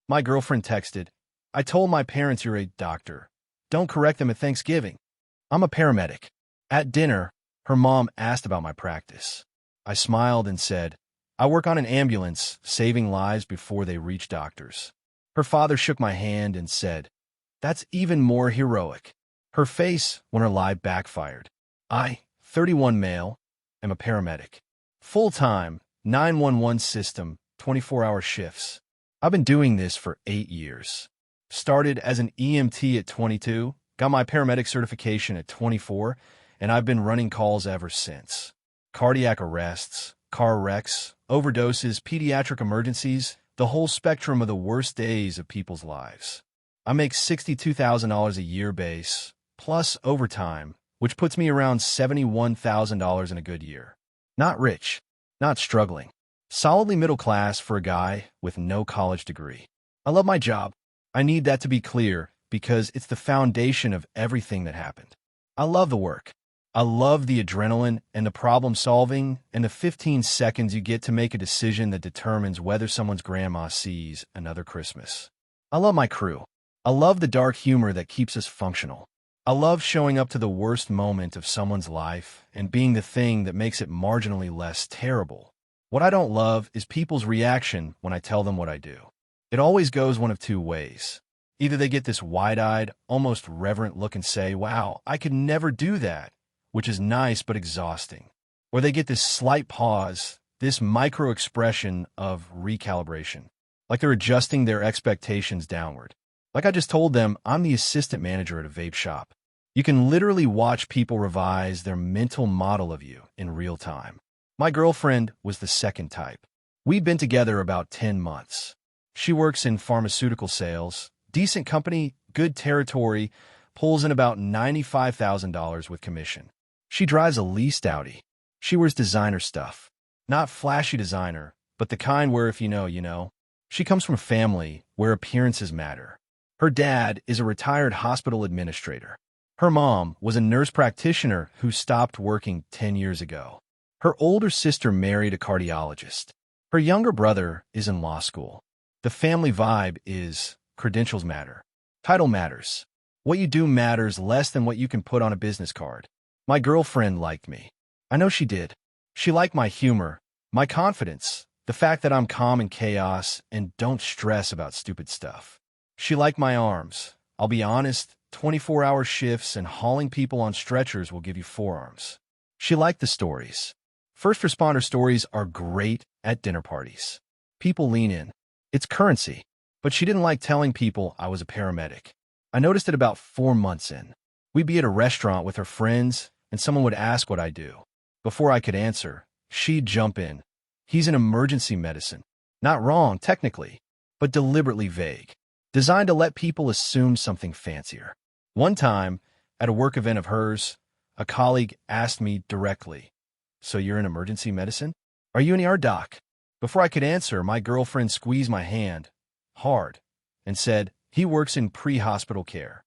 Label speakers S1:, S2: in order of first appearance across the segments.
S1: My girlfriend texted, I told my parents you're a doctor. Don't correct them at Thanksgiving. I'm a paramedic. At dinner, her mom asked about my practice. I smiled and said, I work on an ambulance, saving lives before they reach doctors. Her father shook my hand and said, That's even more heroic. Her face when her lie backfired. I, 31 male, am a paramedic. Full-time, 911 system, 24-hour shifts. I've been doing this for 8 years. Started as an EMT at 22, got my paramedic certification at 24, and I've been running calls ever since. Cardiac arrests, car wrecks, overdoses, pediatric emergencies, the whole spectrum of the worst days of people's lives. I make $62,000 a year base, plus overtime, which puts me around $71,000 in a good year. Not rich, not struggling. Solidly middle class for a guy with no college degree. I love my job. I need that to be clear because it's the foundation of everything that happened. I love the work. I love the adrenaline and the problem solving and the 15 seconds you get to make a decision that determines whether someone's grandma sees another Christmas. I love my crew. I love the dark humor that keeps us functional. I love showing up to the worst moment of someone's life and being the thing that makes it marginally less terrible. What I don't love is people's reaction when I tell them what I do. It always goes one of two ways. Either they get this wide-eyed, almost reverent look and say, wow, I could never do that, which is nice but exhausting. Or they get this slight pause, this micro-expression of recalibration, like they're adjusting their expectations downward. Like I just told them, I'm the assistant manager at a vape shop. You can literally watch people revise their mental model of you in real time. My girlfriend was the second type. We'd been together about 10 months. She works in pharmaceutical sales, decent company, good territory, pulls in about $95,000 with commission. She drives a leased Audi. She wears designer stuff. Not flashy designer, but the kind where if you know, you know. She comes from a family where appearances matter. Her dad is a retired hospital administrator. Her mom was a nurse practitioner who stopped working 10 years ago. Her older sister married a cardiologist. Her younger brother is in law school. The family vibe is credentials matter. Title matters. What you do matters less than what you can put on a business card. My girlfriend liked me. I know she did. She liked my humor, my confidence, the fact that I'm calm in chaos and don't stress about stupid stuff. She liked my arms. I'll be honest, 24-hour shifts and hauling people on stretchers will give you forearms. She liked the stories. First responder stories are great at dinner parties. People lean in. It's currency. But she didn't like telling people I was a paramedic. I noticed it about 4 months in. We'd be at a restaurant with her friends, and someone would ask what I do. Before I could answer, she'd jump in. He's in emergency medicine. Not wrong, technically, but deliberately vague. Designed to let people assume something fancier. One time, at a work event of hers, a colleague asked me directly, So you're in emergency medicine? Are you an ER doc? Before I could answer, my girlfriend squeezed my hand, hard, and said, He works in pre-hospital care.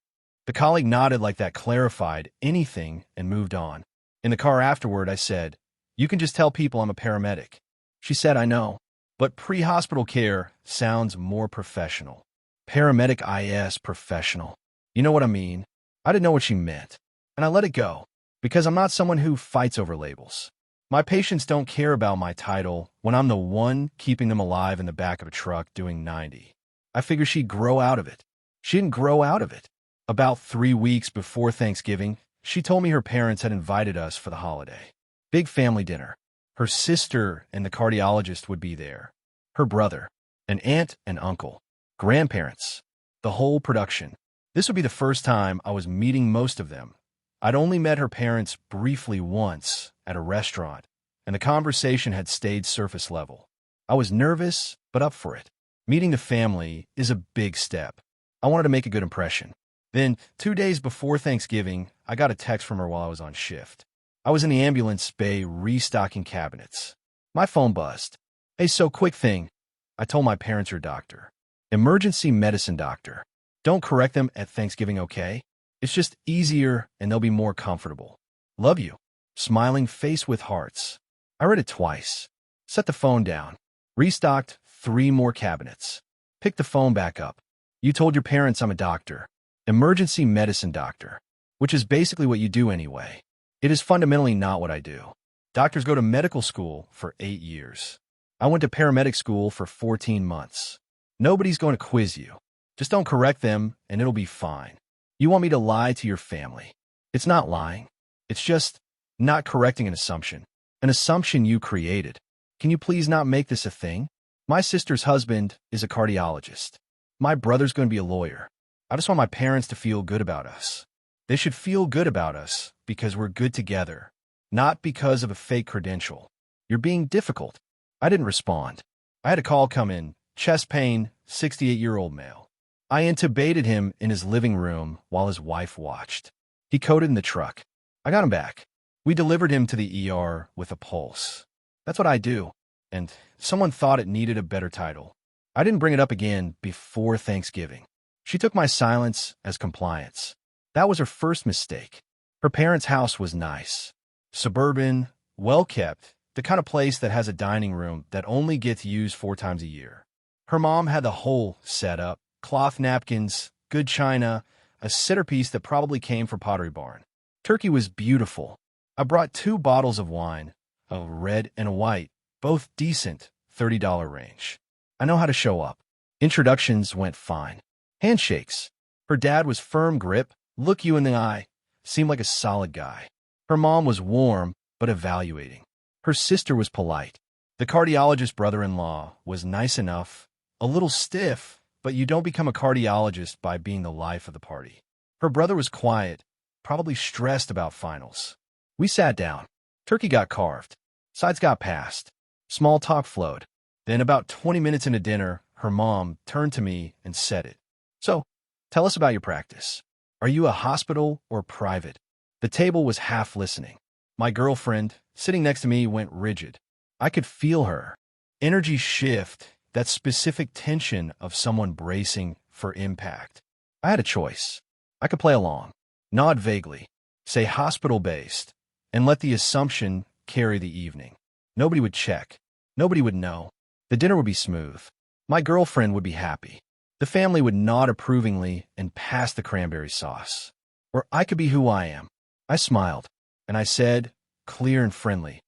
S1: The colleague nodded like that clarified anything and moved on. In the car afterward, I said, You can just tell people I'm a paramedic. She said, I know, but pre-hospital care sounds more professional. Paramedic is professional. You know what I mean? I didn't know what she meant, and I let it go, because I'm not someone who fights over labels. My patients don't care about my title when I'm the one keeping them alive in the back of a truck doing 90. I figure she'd grow out of it. She didn't grow out of it. About 3 weeks before Thanksgiving, she told me her parents had invited us for the holiday. Big family dinner. Her sister and the cardiologist would be there. Her brother, an aunt and uncle, grandparents, the whole production. This would be the first time I was meeting most of them. I'd only met her parents briefly once at a restaurant, and the conversation had stayed surface level. I was nervous, but up for it. Meeting the family is a big step. I wanted to make a good impression. Then, 2 days before Thanksgiving, I got a text from her while I was on shift. I was in the ambulance bay restocking cabinets. My phone buzzed. Hey, so quick thing. I told my parents you're a doctor. Emergency medicine doctor. Don't correct them at Thanksgiving, okay? It's just easier and they'll be more comfortable. Love you. Smiling face with hearts. I read it twice. Set the phone down. Restocked 3 more cabinets. Pick the phone back up. You told your parents I'm a doctor. Emergency medicine doctor. Which is basically what you do anyway. It is fundamentally not what I do. Doctors go to medical school for 8 years. I went to paramedic school for 14 months. Nobody's going to quiz you. Just don't correct them and it'll be fine. You want me to lie to your family. It's not lying. It's just not correcting an assumption. An assumption you created. Can you please not make this a thing? My sister's husband is a cardiologist. My brother's going to be a lawyer. I just want my parents to feel good about us. They should feel good about us because we're good together, not because of a fake credential. You're being difficult. I didn't respond. I had a call come in. Chest pain, 68-year-old male. I intubated him in his living room while his wife watched. He coded in the truck. I got him back. We delivered him to the ER with a pulse. That's what I do. And someone thought it needed a better title. I didn't bring it up again before Thanksgiving. She took my silence as compliance. That was her first mistake. Her parents' house was nice. Suburban, well-kept, the kind of place that has a dining room that only gets used 4 times a year. Her mom had the whole setup, cloth napkins, good china, a centerpiece that probably came from Pottery Barn. Turkey was beautiful. I brought 2 bottles of wine, a red and a white, both decent, $30 range. I know how to show up. Introductions went fine. Handshakes. Her dad was firm grip, look you in the eye, seemed like a solid guy. Her mom was warm, but evaluating. Her sister was polite. The cardiologist brother-in-law was nice enough, a little stiff, but you don't become a cardiologist by being the life of the party. Her brother was quiet, probably stressed about finals. We sat down. Turkey got carved. Sides got passed. Small talk flowed. Then about 20 minutes into dinner, her mom turned to me and said it. So, tell us about your practice. Are you a hospital or private? The table was half listening. My girlfriend, sitting next to me, went rigid. I could feel her. Energy shift, that specific tension of someone bracing for impact. I had a choice. I could play along, nod vaguely, say hospital-based, and let the assumption carry the evening. Nobody would check. Nobody would know. The dinner would be smooth. My girlfriend would be happy. The family would nod approvingly and pass the cranberry sauce. Or I could be who I am. I smiled, and I said, clear and friendly,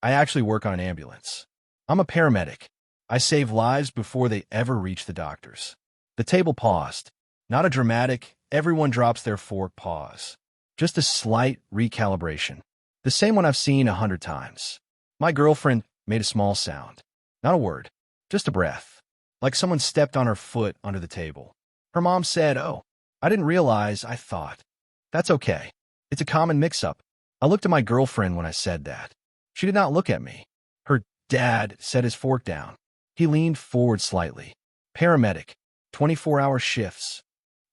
S1: I actually work on an ambulance. I'm a paramedic. I save lives before they ever reach the doctors. The table paused. Not a dramatic, everyone drops their fork pause. Just a slight recalibration. The same one I've seen 100 times. My girlfriend made a small sound. Not a word. Just a breath. Like someone stepped on her foot under the table. Her mom said, oh, I didn't realize, I thought. That's okay. It's a common mix-up. I looked at my girlfriend when I said that. She did not look at me. Her dad set his fork down. He leaned forward slightly. Paramedic. 24-hour shifts.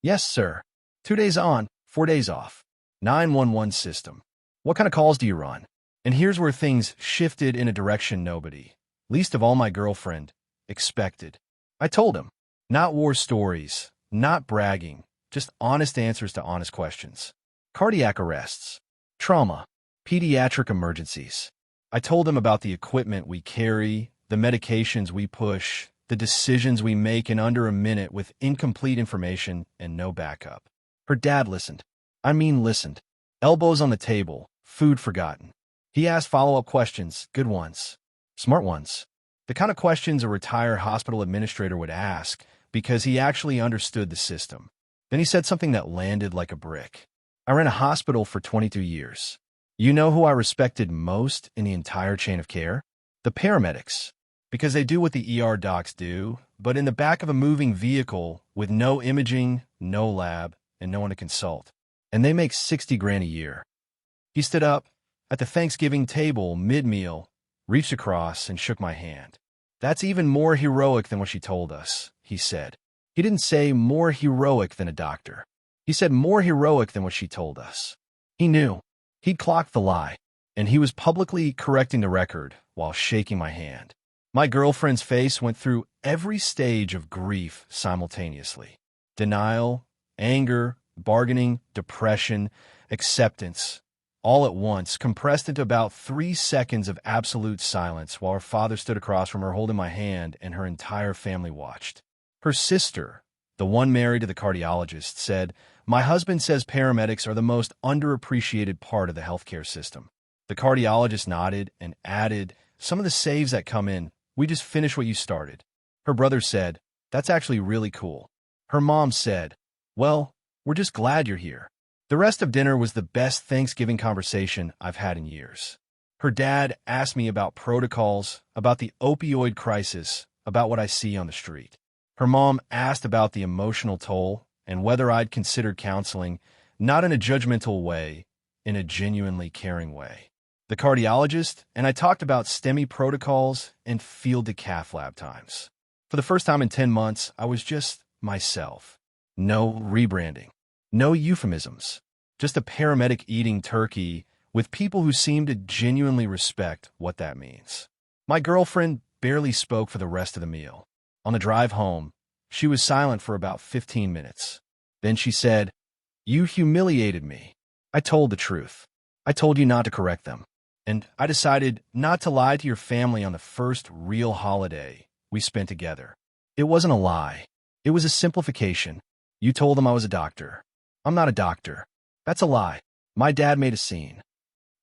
S1: Yes, sir. 2 days on, 4 days off. 911 system. What kind of calls do you run? And here's where things shifted in a direction nobody, least of all my girlfriend, expected. I told him. Not war stories, not bragging, just honest answers to honest questions. Cardiac arrests. Trauma. Pediatric emergencies. I told him about the equipment we carry, the medications we push, the decisions we make in under a minute with incomplete information and no backup. Her dad listened. I mean listened. Elbows on the table, food forgotten. He asked follow-up questions, good ones, smart ones. The kind of questions a retired hospital administrator would ask because he actually understood the system. Then he said something that landed like a brick. I ran a hospital for 22 years. You know who I respected most in the entire chain of care? The paramedics. Because they do what the ER docs do, but in the back of a moving vehicle with no imaging, no lab, and no one to consult. And they make 60 grand a year. He stood up at the Thanksgiving table mid-meal, reached across and shook my hand. That's even more heroic than what she told us, he said. He didn't say more heroic than a doctor. He said more heroic than what she told us. He knew. He'd clocked the lie, and he was publicly correcting the record while shaking my hand. My girlfriend's face went through every stage of grief simultaneously. Denial, anger, bargaining, depression, acceptance, all at once, compressed into about 3 seconds of absolute silence while her father stood across from her holding my hand and her entire family watched. Her sister, the one married to the cardiologist, said, "My husband says paramedics are the most underappreciated part of the healthcare system." The cardiologist nodded and added, "Some of the saves that come in, we just finish what you started." Her brother said, "That's actually really cool." Her mom said, "Well, we're just glad you're here." The rest of dinner was the best Thanksgiving conversation I've had in years. Her dad asked me about protocols, about the opioid crisis, about what I see on the street. Her mom asked about the emotional toll and whether I'd considered counseling, not in a judgmental way, in a genuinely caring way. The cardiologist and I talked about STEMI protocols and field-to-cath lab times. For the first time in 10 months, I was just myself. No rebranding. No euphemisms. Just a paramedic eating turkey with people who seem to genuinely respect what that means. My girlfriend barely spoke for the rest of the meal. On the drive home, she was silent for about 15 minutes. Then she said, "You humiliated me." I told the truth. I told you not to correct them. And I decided not to lie to your family on the first real holiday we spent together. It wasn't a lie. It was a simplification. You told them I was a doctor. I'm not a doctor. That's a lie. My dad made a scene.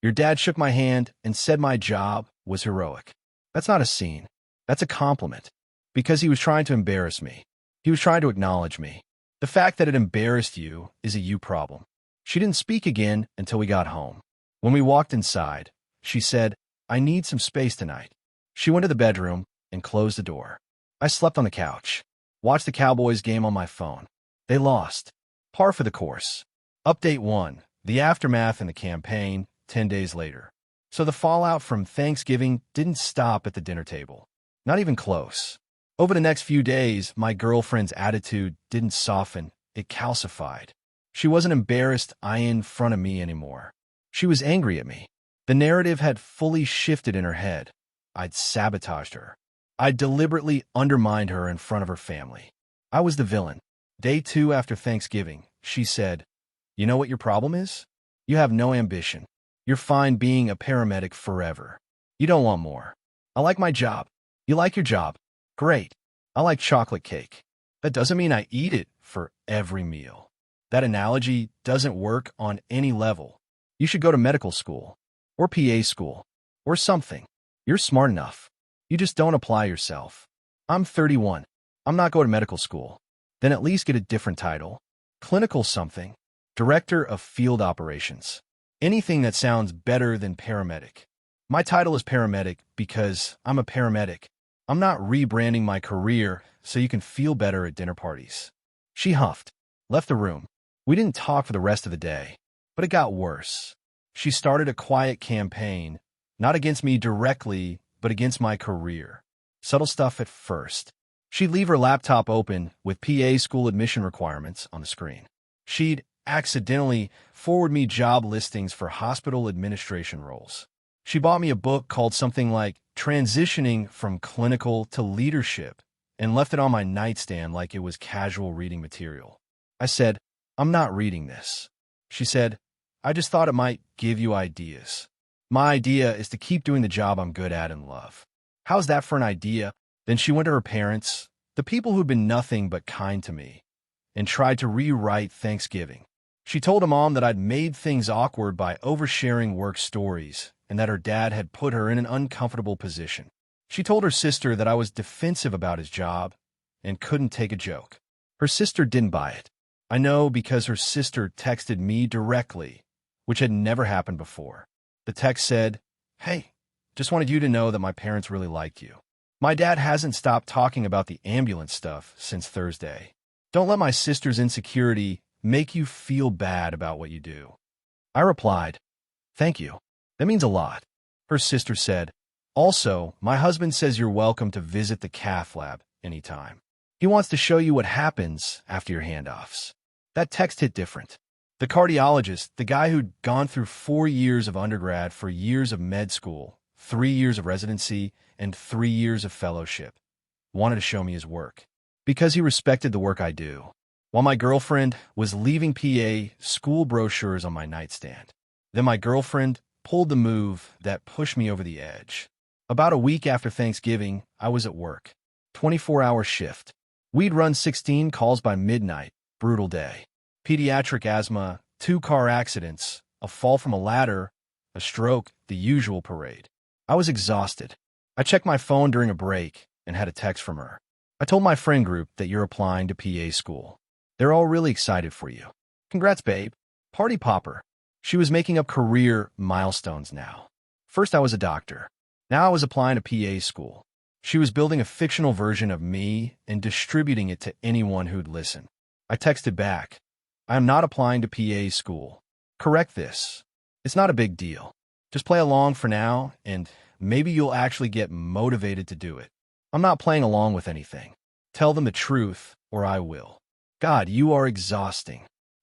S1: Your dad shook my hand and said my job was heroic. That's not a scene. That's a compliment. Because he was trying to embarrass me. He was trying to acknowledge me. The fact that it embarrassed you is a you problem. She didn't speak again until we got home. When we walked inside, she said, "I need some space tonight." She went to the bedroom and closed the door. I slept on the couch. Watched the Cowboys game on my phone. They lost. Par for the course. Update 1. The aftermath and the campaign, 10 days later. So the fallout from Thanksgiving didn't stop at the dinner table. Not even close. Over the next few days, my girlfriend's attitude didn't soften, it calcified. She wasn't embarrassed in front of me anymore. She was angry at me. The narrative had fully shifted in her head. I'd sabotaged her. I'd deliberately undermined her in front of her family. I was the villain. Day 2 after Thanksgiving, she said, "You know what your problem is? You have no ambition. You're fine being a paramedic forever. You don't want more. I like my job. You like your job. Great. I like chocolate cake. That doesn't mean I eat it for every meal. That analogy doesn't work on any level. You should go to medical school, or PA school, or something. You're smart enough. You just don't apply yourself. I'm 31. I'm not going to medical school. Then at least get a different title. Clinical something. Director of Field Operations. Anything that sounds better than paramedic. My title is paramedic because I'm a paramedic. I'm not rebranding my career so you can feel better at dinner parties." She huffed, left the room. We didn't talk for the rest of the day, but it got worse. She started a quiet campaign, not against me directly, but against my career. Subtle stuff at first. She'd leave her laptop open with PA school admission requirements on the screen. She'd accidentally forward me job listings for hospital administration roles. She bought me a book called something like Transitioning from Clinical to Leadership and left it on my nightstand like it was casual reading material. I said, "I'm not reading this." She said, "I just thought it might give you ideas." My idea is to keep doing the job I'm good at and love. How's that for an idea? Then she went to her parents, the people who'd been nothing but kind to me, and tried to rewrite Thanksgiving. She told her mom that I'd made things awkward by oversharing work stories and that her dad had put her in an uncomfortable position. She told her sister that I was defensive about his job and couldn't take a joke. Her sister didn't buy it. I know because her sister texted me directly, which had never happened before. The text said, "Hey, just wanted you to know that my parents really like you. My dad hasn't stopped talking about the ambulance stuff since Thursday. Don't let my sister's insecurity make you feel bad about what you do." I replied, "Thank you. That means a lot." Her sister said, "Also, my husband says you're welcome to visit the cath lab anytime. He wants to show you what happens after your handoffs." That text hit different. The cardiologist, the guy who'd gone through 4 years of undergrad for years of med school, 3 years of residency, and 3 years of fellowship, wanted to show me his work. Because he respected the work I do. While my girlfriend was leaving PA school brochures on my nightstand. Then my girlfriend pulled the move that pushed me over the edge. About a week after Thanksgiving, I was at work. 24-hour shift. We'd run 16 calls by midnight. Brutal day. Pediatric asthma, 2 car accidents, a fall from a ladder, a stroke, the usual parade. I was exhausted. I checked my phone during a break and had a text from her. I told my friend group that you're applying to PA school. They're all really excited for you. Congrats, babe. Party popper. She was making up career milestones now. First I was a doctor. Now I was applying to PA school. She was building a fictional version of me and distributing it to anyone who'd listen. I texted back, I am not applying to PA school. Correct this. It's not a big deal. Just play along for now, and maybe you'll actually get motivated to do it. I'm not playing along with anything. Tell them the truth, or I will. God, you are exhausting.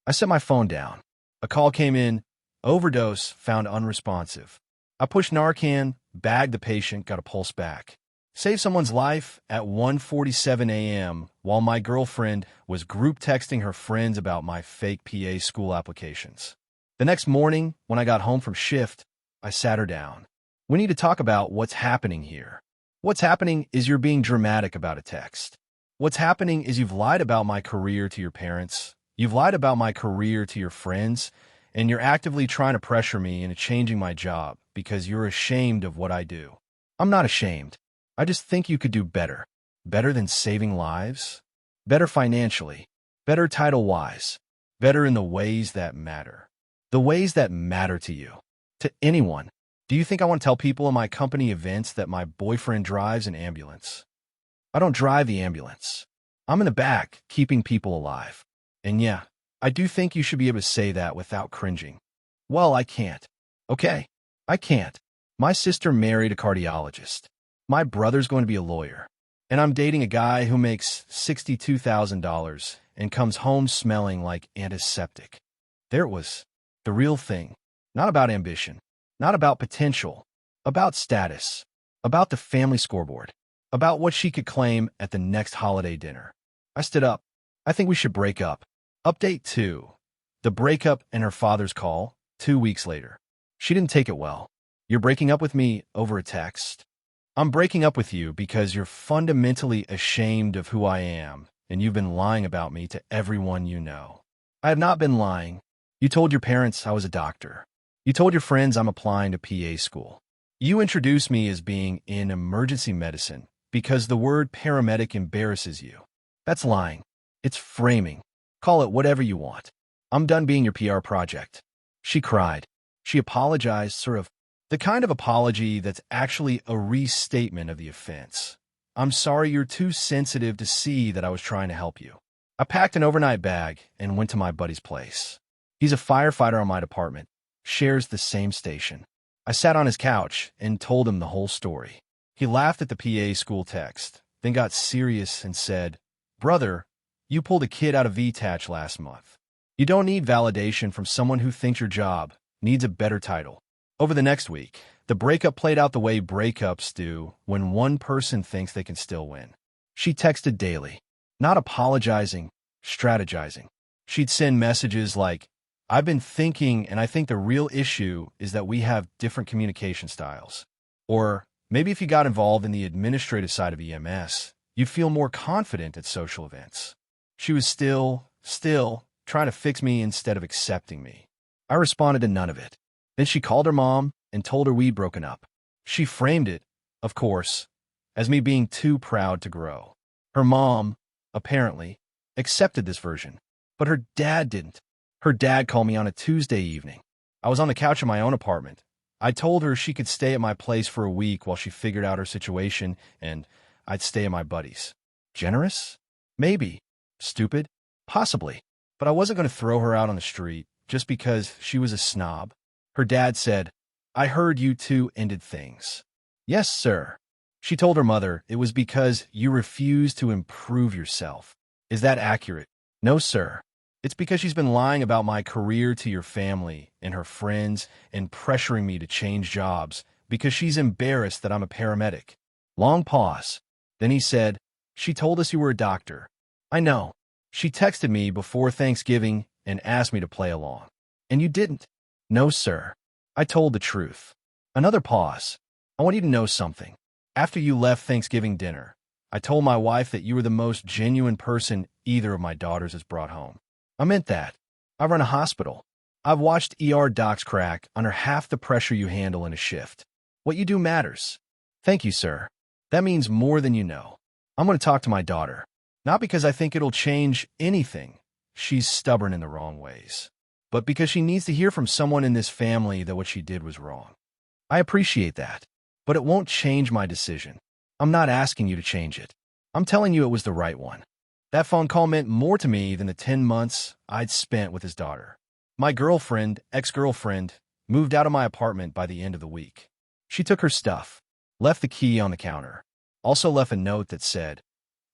S1: I set my phone down. A call came in. Overdose, found unresponsive. I pushed Narcan, bagged the patient, got a pulse back. Saved someone's life at 1:47 a.m. while my girlfriend was group texting her friends about my fake PA school applications. The next morning, when I got home from shift, I sat her down. We need to talk about what's happening here. What's happening is you're being dramatic about a text. What's happening is you've lied about my career to your parents. You've lied about my career to your friends, and you're actively trying to pressure me into changing my job because you're ashamed of what I do. I'm not ashamed. I just think you could do better. Better than saving lives. Better financially. Better title-wise. Better in the ways that matter. The ways that matter to you. To anyone. Do you think I want to tell people in my company events that my boyfriend drives an ambulance? I don't drive the ambulance. I'm in the back, keeping people alive. And yeah, I do think you should be able to say that without cringing. Well, I can't. Okay, I can't. My sister married a cardiologist. My brother's going to be a lawyer. And I'm dating a guy who makes $62,000 and comes home smelling like antiseptic. There it was. The real thing. Not about ambition. Not about potential. About status. About the family scoreboard. About what she could claim at the next holiday dinner. I stood up. I think we should break up. Update 2. The breakup and her father's call, 2 weeks later. She didn't take it well. You're breaking up with me over a text? I'm breaking up with you because you're fundamentally ashamed of who I am, and you've been lying about me to everyone you know. I have not been lying. You told your parents I was a doctor. You told your friends I'm applying to PA school. You introduced me as being in emergency medicine because the word paramedic embarrasses you. That's lying. It's framing. Call it whatever you want. I'm done being your PR project. She cried. She apologized, sort of the kind of apology that's actually a restatement of the offense. I'm sorry you're too sensitive to see that I was trying to help you. I packed an overnight bag and went to my buddy's place. He's a firefighter on my department, shares the same station. I sat on his couch and told him the whole story. He laughed at the PA school text, then got serious and said, Brother, you pulled a kid out of VTACH last month. You don't need validation from someone who thinks your job needs a better title. Over the next week, the breakup played out the way breakups do when one person thinks they can still win. She texted daily, not apologizing, strategizing. She'd send messages like, I've been thinking and I think the real issue is that we have different communication styles. Or maybe if you got involved in the administrative side of EMS, you'd feel more confident at social events. She was still trying to fix me instead of accepting me. I responded to none of it. Then she called her mom and told her we'd broken up. She framed it, of course, as me being too proud to grow. Her mom, apparently, accepted this version, but her dad didn't. Her dad called me on a Tuesday evening. I was on the couch in my own apartment. I told her she could stay at my place for a week while she figured out her situation, and I'd stay at my buddy's. Generous? Maybe. Stupid? Possibly. But I wasn't going to throw her out on the street just because she was a snob. Her dad said, I heard you two ended things. Yes, sir. She told her mother it was because you refused to improve yourself. Is that accurate? No, sir. It's because she's been lying about my career to your family and her friends and pressuring me to change jobs because she's embarrassed that I'm a paramedic. Long pause. Then he said, She told us you were a doctor. I know. She texted me before Thanksgiving and asked me to play along. And you didn't. No, sir. I told the truth. Another pause. I want you to know something. After you left Thanksgiving dinner, I told my wife that you were the most genuine person either of my daughters has brought home. I meant that. I run a hospital. I've watched ER docs crack under half the pressure you handle in a shift. What you do matters. Thank you, sir. That means more than you know. I'm going to talk to my daughter. Not because I think it'll change anything. She's stubborn in the wrong ways. But because she needs to hear from someone in this family that what she did was wrong. I appreciate that. But it won't change my decision. I'm not asking you to change it. I'm telling you it was the right one. That phone call meant more to me than the 10 months I'd spent with his daughter. My girlfriend, ex-girlfriend, moved out of my apartment by the end of the week. She took her stuff, left the key on the counter, also left a note that said,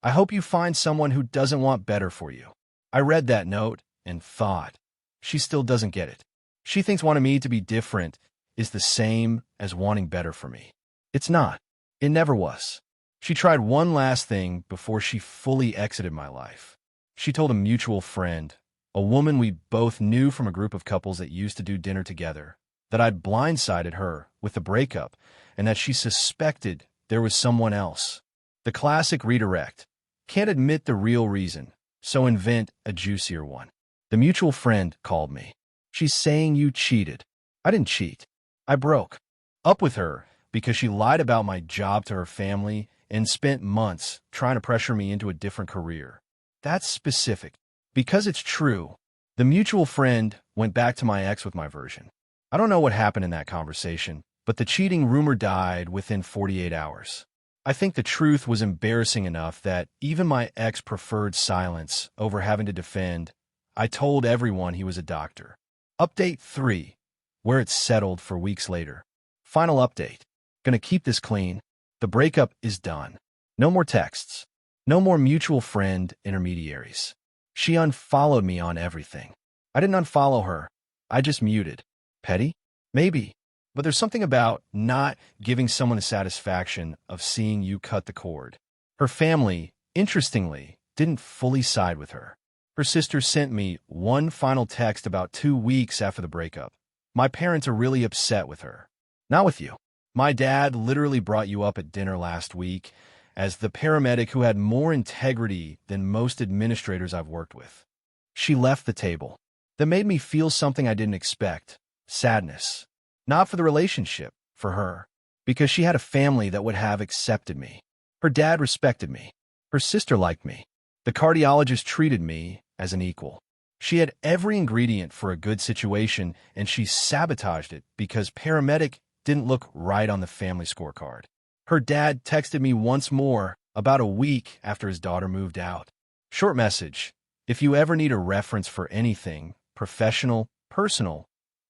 S1: "I hope you find someone who doesn't want better for you." I read that note and thought, she still doesn't get it. She thinks wanting me to be different is the same as wanting better for me. It's not. It never was. She tried one last thing before she fully exited my life. She told a mutual friend, a woman we both knew from a group of couples that used to do dinner together, that I'd blindsided her with the breakup and that she suspected there was someone else. The classic redirect. Can't admit the real reason, so invent a juicier one. The mutual friend called me. She's saying you cheated. I didn't cheat. I broke up with her because she lied about my job to her family and spent months trying to pressure me into a different career. That's specific. Because it's true, the mutual friend went back to my ex with my version. I don't know what happened in that conversation, but the cheating rumor died within 48 hours. I think the truth was embarrassing enough that even my ex preferred silence over having to defend. I told everyone he was a doctor. Update 3, where it's settled for weeks later. Final update. Gonna keep this clean. The breakup is done. No more texts. No more mutual friend intermediaries. She unfollowed me on everything. I didn't unfollow her. I just muted. Petty? Maybe. But there's something about not giving someone the satisfaction of seeing you cut the cord. Her family, interestingly, didn't fully side with her. Her sister sent me one final text about 2 weeks after the breakup. My parents are really upset with her. Not with you. My dad literally brought you up at dinner last week as the paramedic who had more integrity than most administrators I've worked with. She left the table. That made me feel something I didn't expect. Sadness. Not for the relationship, for her. Because she had a family that would have accepted me. Her dad respected me. Her sister liked me. The cardiologist treated me as an equal. She had every ingredient for a good situation, and she sabotaged it because Paramedic didn't look right on the family scorecard. Her dad texted me once more about a week after his daughter moved out. Short message. If you ever need a reference for anything, professional, personal,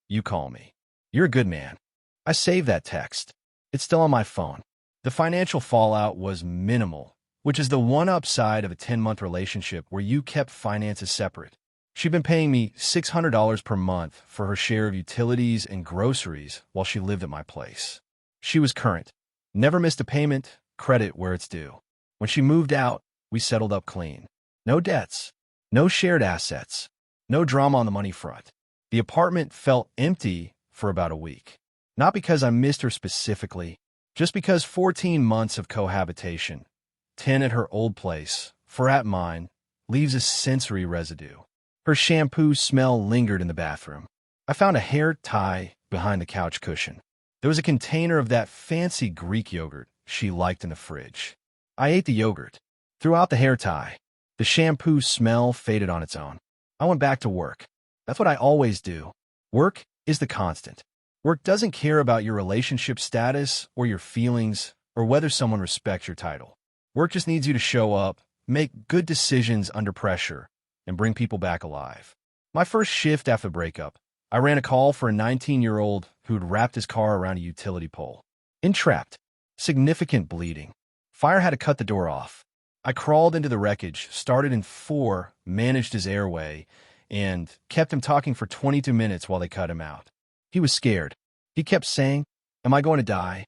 S1: you call me. You're a good man. I saved that text. It's still on my phone. The financial fallout was minimal, which is the one upside of a 10-month relationship where you kept finances separate. She'd been paying me $600 per month for her share of utilities and groceries while she lived at my place. She was current. Never missed a payment, credit where it's due. When she moved out, we settled up clean. No debts. No shared assets. No drama on the money front. The apartment felt empty for about a week. Not because I missed her specifically, just because 14 months of cohabitation, 10 at her old place, 4 at mine, leaves a sensory residue. Her shampoo smell lingered in the bathroom. I found a hair tie behind the couch cushion. There was a container of that fancy Greek yogurt she liked in the fridge. I ate the yogurt. Throughout the hair tie, the shampoo smell faded on its own. I went back to work. That's what I always do. Work is the constant. Work doesn't care about your relationship status or your feelings or whether someone respects your title. Work just needs you to show up, make good decisions under pressure, and bring people back alive. My first shift after the breakup, I ran a call for a 19-year-old who'd wrapped his car around a utility pole. Entrapped. Significant bleeding. Fire had to cut the door off. I crawled into the wreckage, started in 4, managed his airway, and kept him talking for 22 minutes while they cut him out. He was scared. He kept saying, "Am I going to die?"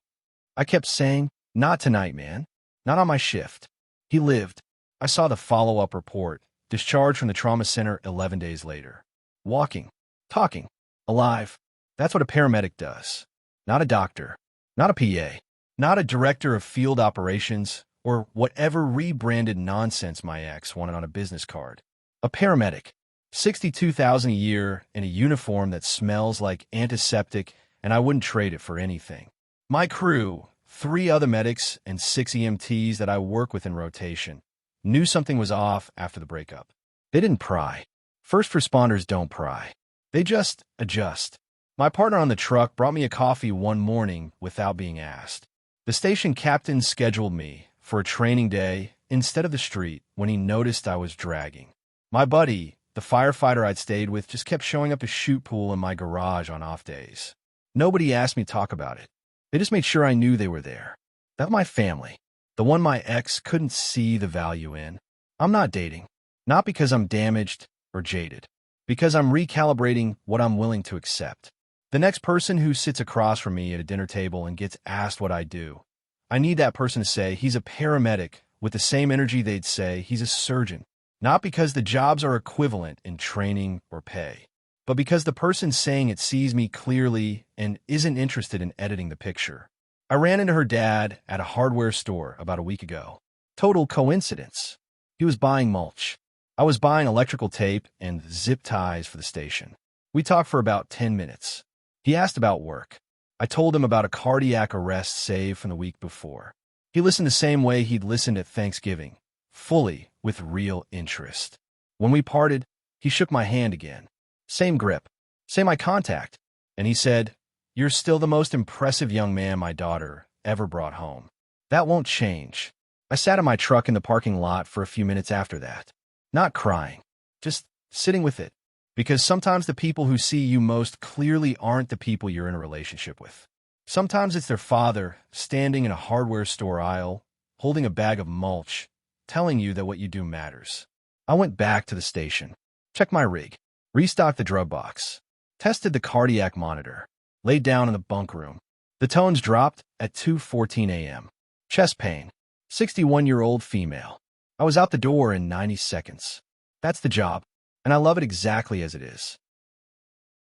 S1: I kept saying, "Not tonight, man. Not on my shift." He lived. I saw the follow-up report, discharged from the trauma center 11 days later. Walking, talking, alive. That's what a paramedic does. Not a doctor, not a PA, not a director of field operations or whatever rebranded nonsense my ex wanted on a business card. A paramedic, 62,000 a year in a uniform that smells like antiseptic, and I wouldn't trade it for anything. My crew, 3 other medics and 6 EMTs that I work with in rotation, knew something was off after the breakup. They didn't pry. First responders don't pry. They just adjust. My partner on the truck brought me a coffee one morning without being asked. The station captain scheduled me for a training day instead of the street when he noticed I was dragging. My buddy, the firefighter I'd stayed with, just kept showing up a chute pool in my garage on off days. Nobody asked me to talk about it. They just made sure I knew they were there. That was my family, the one my ex couldn't see the value in. I'm not dating, not because I'm damaged or jaded, because I'm recalibrating what I'm willing to accept. The next person who sits across from me at a dinner table and gets asked what I do, I need that person to say he's a paramedic with the same energy they'd say he's a surgeon, not because the jobs are equivalent in training or pay, but because the person saying it sees me clearly and isn't interested in editing the picture. I ran into her dad at a hardware store about a week ago. Total coincidence. He was buying mulch. I was buying electrical tape and zip ties for the station. We talked for about 10 minutes. He asked about work. I told him about a cardiac arrest saved from the week before. He listened the same way he'd listened at Thanksgiving, fully, with real interest. When we parted, he shook my hand again. Same grip, same eye contact. And he said, "You're still the most impressive young man my daughter ever brought home. That won't change." I sat in my truck in the parking lot for a few minutes after that. Not crying, just sitting with it. Because sometimes the people who see you most clearly aren't the people you're in a relationship with. Sometimes it's their father standing in a hardware store aisle, holding a bag of mulch, telling you that what you do matters. I went back to the station, checked my rig, restocked the drug box, tested the cardiac monitor, laid down in the bunk room. The tones dropped at 2:14 a.m. Chest pain, 61-year-old female. I was out the door in 90 seconds. That's the job. And I love it exactly as it is.